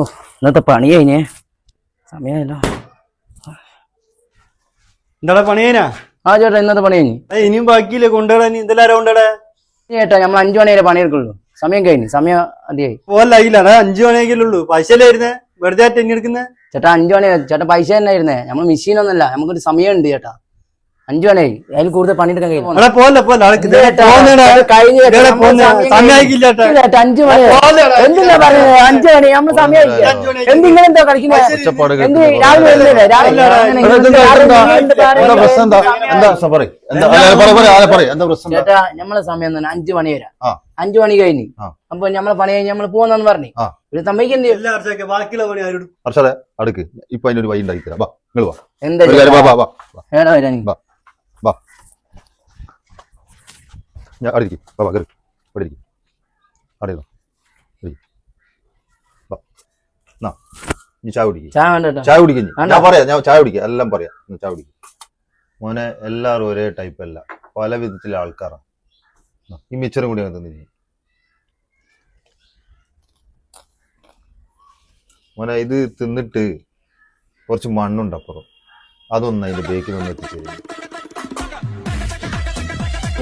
ഇന്നത്തെ പണി കഴിഞ്ഞേ സമയമല്ലോ. എന്താടാ പണി കഴിഞ്ഞാ? ആ ചേട്ടാ ഇന്നത്തെ പണി കഴിഞ്ഞു. ഇനിയും ബാക്കിയില്ലേ കൊണ്ടുപോടാ? നീ എന്തെല്ലാം കൊണ്ടുപോടാ ചേട്ടാ നമ്മൾ 5 മണി വരെ പണിയെടുക്കുള്ളൂ. സമയം കഴിഞ്ഞു, സമയം അധികമായി. പോലായില്ലടാ, 5 മണിയെങ്കിലും ഉള്ളൂ. പൈസയിലായിരുന്നേ വെറുതെ തെഞ്ഞെടുക്കുന്നേ. ചേട്ടാ 5 മണി ചേട്ടാ പൈസ തന്നെ ആയിരുന്നേ. നമ്മൾ മെഷീനൊന്നല്ല, നമുക്കൊരു സമയം ഉണ്ട് ചേട്ടാ. 5 മണിയായി, അതിൽ കൂടുതൽ പണിയെടുക്കാൻ കഴിയും. പോലെ പോലെ കഴിഞ്ഞ 5 മണി എന്തിനാ പറയുന്നത്? 5 മണി നമ്മൾ സമയം എന്തിങ്ങളെന്താ കളിക്കുന്നത്? ചേട്ടാ നമ്മളെ സമയം തന്നെ 5 മണി വരെ. 5 മണി കഴിഞ്ഞു. അപ്പൊ നമ്മളെ പണി കഴിഞ്ഞ് നമ്മള് പോന്നെന്ന് പറഞ്ഞു. ഒരു സമ്മതിക്കണ്ടേ? ബാക്കിയുള്ള പണി ആരോടും അടുക്ക്. ഇപ്പൊ അതിനൊരു വഴി ഉണ്ടാക്കി തരാം. എന്താ ചായ കുടിക്കും. ഞാൻ പറയാം, ഞാൻ ചായ കുടിക്കാം, എല്ലാം പറയാം. ചായ കുടിക്കും മോനെ. എല്ലാരും ഒരേ ടൈപ്പ് അല്ല, പല വിധത്തിലെ ആൾക്കാരാണ്. ഈ മിച്ചറും കൂടി തന്നില്ല മോനെ. ഇത് തിന്നിട്ട് കുറച്ച് മണ്ണുണ്ട് അപ്പുറം, അതൊന്നും അതിന്റെ ബേക്കിൽ നിന്ന് എത്തിച്ചു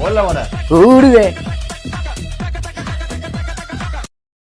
മോനെ. കൂടുവേ